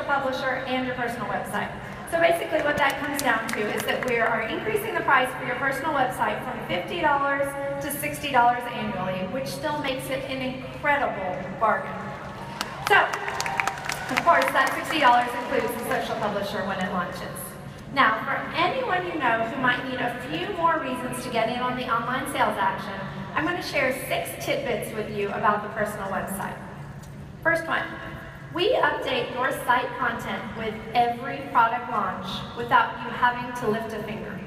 publisher and your personal website. So basically what that comes down to is that we are increasing the price for your personal website from $50 to $60 annually, which still makes it an incredible bargain. So, of course, that $60 includes the social publisher when it launches. Now, for anyone you know who might need a few more reasons to get in on the online sales action, I'm going to share 6 tidbits with you about the personal website. First one, we update your site content with every product launch without you having to lift a finger.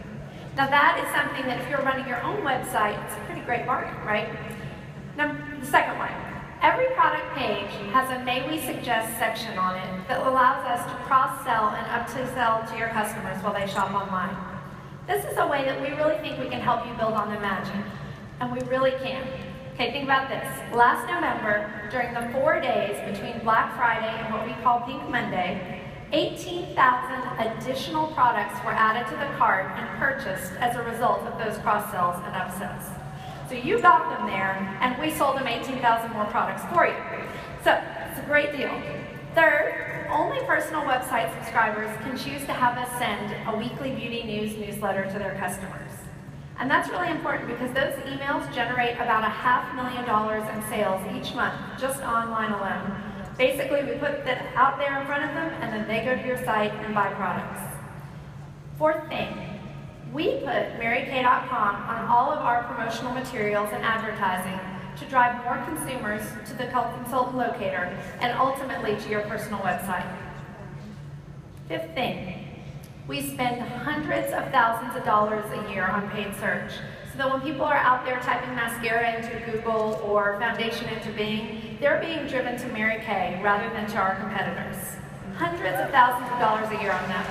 Now that is something that if you're running your own website, it's a pretty great bargain, right? Now, the second one, every product page has a May We Suggest section on it that allows us to cross-sell and up-sell to your customers while they shop online. This is a way that we really think we can help you build on the magic, and we really can. Okay, think about this. Last November, during the 4 days between Black Friday and what we call Pink Monday, 18,000 additional products were added to the cart and purchased as a result of those cross-sells and upsells. So you got them there, and we sold them 18,000 more products for you. So, it's a great deal. Third, only personal website subscribers can choose to have us send a weekly beauty news newsletter to their customers. And that's really important because those emails generate about $500,000 in sales each month, just online alone. Basically, we put that out there in front of them, and then they go to your site and buy products. Fourth thing, we put marykay.com on all of our promotional materials and advertising to drive more consumers to the consultant locator and ultimately to your personal website. Fifth thing, we spend hundreds of thousands of dollars a year on paid search, so that when people are out there typing mascara into Google or foundation into Bing, they're being driven to Mary Kay rather than to our competitors. Hundreds of thousands of dollars a year on that.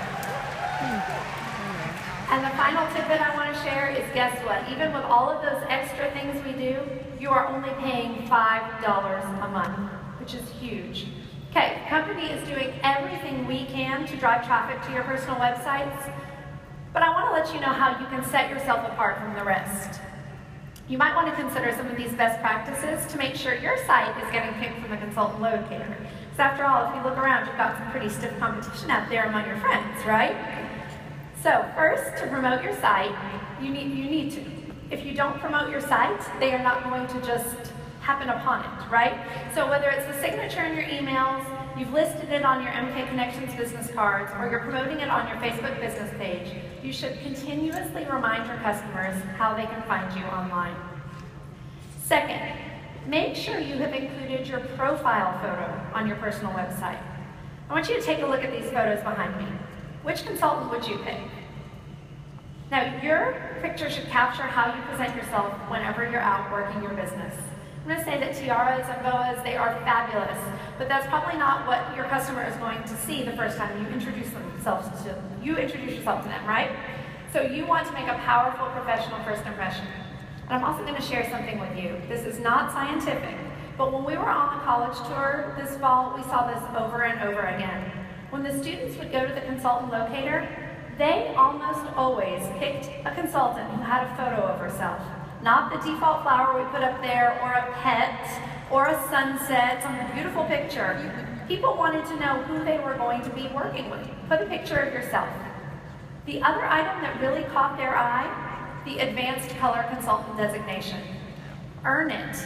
And the final tidbit I want to share is, guess what? Even with all of those extra things we do, you are only paying $5 a month, which is huge. Okay, the company is doing everything we can to drive traffic to your personal websites, but I want to let you know how you can set yourself apart from the rest. You might want to consider some of these best practices to make sure your site is getting picked from the consultant locator. Because after all, if you look around, you've got some pretty stiff competition out there among your friends, right? So first, to promote your site, you need to. If you don't promote your site, they are not going to just happen upon it, right? So whether it's the signature in your emails, you've listed it on your MK Connections business cards, or you're promoting it on your Facebook business page, you should continuously remind your customers how they can find you online. Second, make sure you have included your profile photo on your personal website. I want you to take a look at these photos behind me. Which consultant would you pick? Now, your picture should capture how you present yourself whenever you're out working your business. I'm going to say that tiaras and boas, they are fabulous, but that's probably not what your customer is going to see the first time you introduce yourself to them, right? So you want to make a powerful professional first impression. And I'm also going to share something with you. This is not scientific, but when we were on the college tour this fall, we saw this over and over again. When the students would go to the consultant locator, they almost always picked a consultant who had a photo of herself. Not the default flower we put up there, or a pet, or a sunset, some beautiful picture. People wanted to know who they were going to be working with. Put a picture of yourself. The other item that really caught their eye, the advanced color consultant designation. Earn it.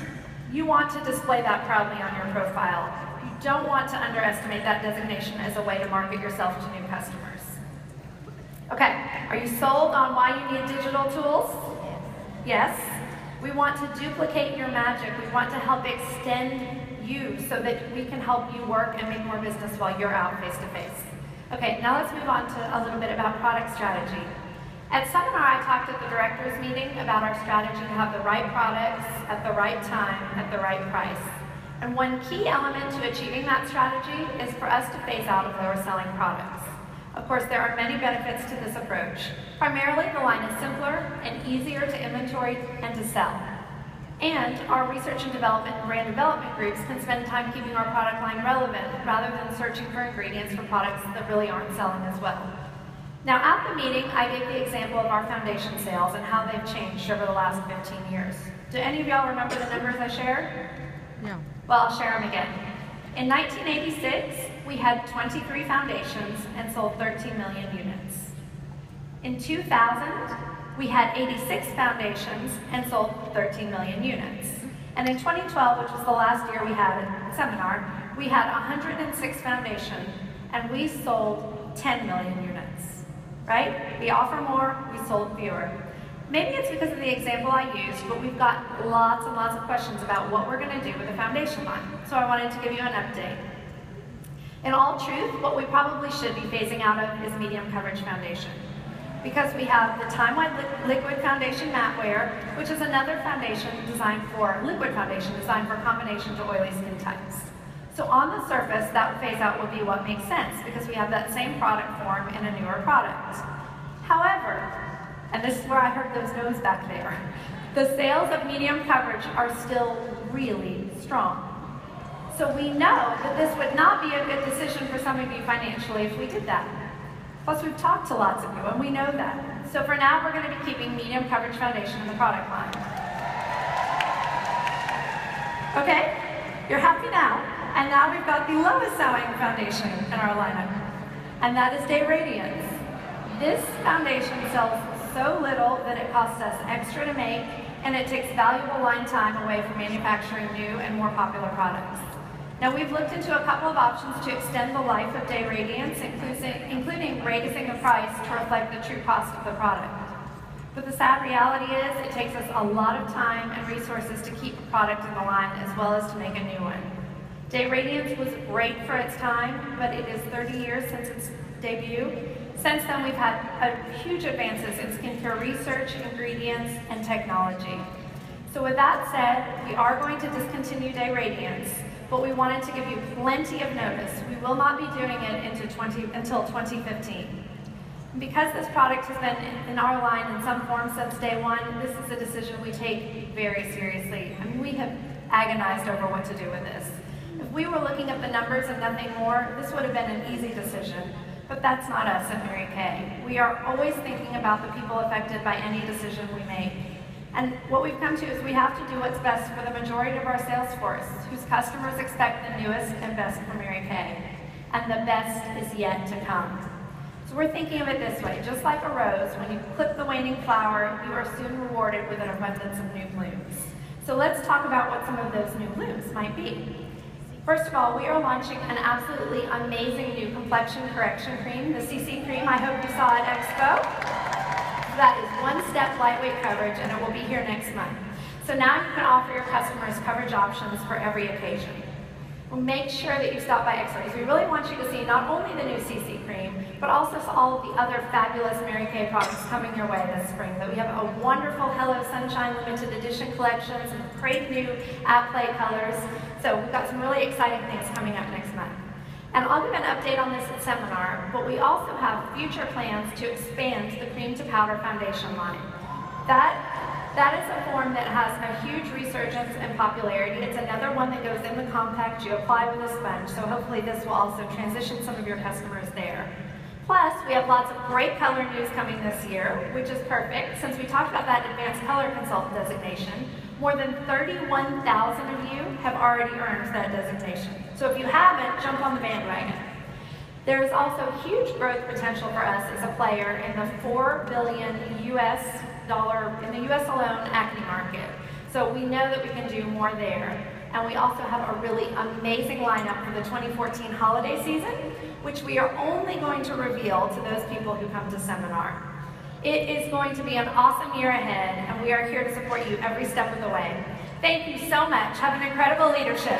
You want to display that proudly on your profile. You don't want to underestimate that designation as a way to market yourself to new customers. Okay, are you sold on why you need digital tools? Yes. We want to duplicate your magic. We want to help extend you so that we can help you work and make more business while you're out face to face. Okay, now let's move on to a little bit about product strategy. At seminar, I talked at the directors meeting about our strategy to have the right products at the right time at the right price. And one key element to achieving that strategy is for us to phase out of lower selling products. Of course, there are many benefits to this approach. Primarily, the line is simpler and easier to inventory and to sell. And our research and development and brand development groups can spend time keeping our product line relevant rather than searching for ingredients for products that really aren't selling as well. Now, at the meeting, I gave the example of our foundation sales and how they've changed over the last 15 years. Do any of y'all remember the numbers I shared? No. Well, I'll share them again. In 1986, we had 23 foundations and sold 13 million units. In 2000, we had 86 foundations and sold 13 million units. And in 2012, which was the last year we had a seminar, we had 106 foundations and we sold 10 million units, right? We offer more, we sold fewer. Maybe it's because of the example I used, but we've got lots and lots of questions about what we're going to do with the foundation line. So I wanted to give you an update. In all truth, what we probably should be phasing out of is medium coverage foundation, because we have the time-wide liquid foundation matte wear, which is another foundation designed for, liquid foundation designed for combination to oily skin types. So on the surface, that phase out would be what makes sense, because we have that same product form in a newer product. However, and this is where I heard those no's back there, the sales of medium coverage are still really strong. So we know that this would not be a good decision for some of you financially if we did that. Plus, we've talked to lots of you, and we know that. So for now, we're going to be keeping medium coverage foundation in the product line. Okay? You're happy now. And now we've got the lowest selling foundation in our lineup, and that is Day Radiance. This foundation sells so little that it costs us extra to make, and it takes valuable line time away from manufacturing new and more popular products. Now, we've looked into a couple of options to extend the life of Day Radiance, including raising the price to reflect the true cost of the product. But the sad reality is it takes us a lot of time and resources to keep a product in the line as well as to make a new one. Day Radiance was great for its time, but it is 30 years since its debut. Since then, we've had huge advances in skincare research, ingredients, and technology. So with that said, we are going to discontinue Day Radiance, but we wanted to give you plenty of notice. We will not be doing it until 2015. Because this product has been in our line in some form since day one, this is a decision we take very seriously. I mean, we have agonized over what to do with this. If we were looking at the numbers and nothing more, this would have been an easy decision. But that's not us at Mary Kay. We are always thinking about the people affected by any decision we make. And what we've come to is we have to do what's best for the majority of our sales force, whose customers expect the newest and best from Mary Kay. And the best is yet to come. So we're thinking of it this way: just like a rose, when you clip the waning flower, you are soon rewarded with an abundance of new blooms. So let's talk about what some of those new blooms might be. First of all, we are launching an absolutely amazing new complexion correction cream, the CC cream I hope you saw at Expo. That is one-step lightweight coverage, and it will be here next month. So now you can offer your customers coverage options for every occasion. Well, make sure that you stop by Expo, because we really want you to see not only the new CC cream, but also all of the other fabulous Mary Kay products coming your way this spring. That we have a wonderful Hello Sunshine limited edition collection, some great new at-play colors. So we've got some really exciting things coming up next month. And I'll give an update on this at seminar, but we also have future plans to expand the cream to powder foundation line. That is a form that has a huge resurgence and popularity. It's another one that goes in the compact. You apply with a sponge, so hopefully this will also transition some of your customers there. Plus, we have lots of great color news coming this year, which is perfect since we talked about that advanced color consultant designation. More than 31,000 of you have already earned that designation. So if you haven't, jump on the bandwagon. There is also huge growth potential for us as a player in the $4 billion in the US alone acne market. So we know that we can do more there. And we also have a really amazing lineup for the 2014 holiday season, which we are only going to reveal to those people who come to seminar. It is going to be an awesome year ahead, and we are here to support you every step of the way. Thank you so much. Have an incredible leadership.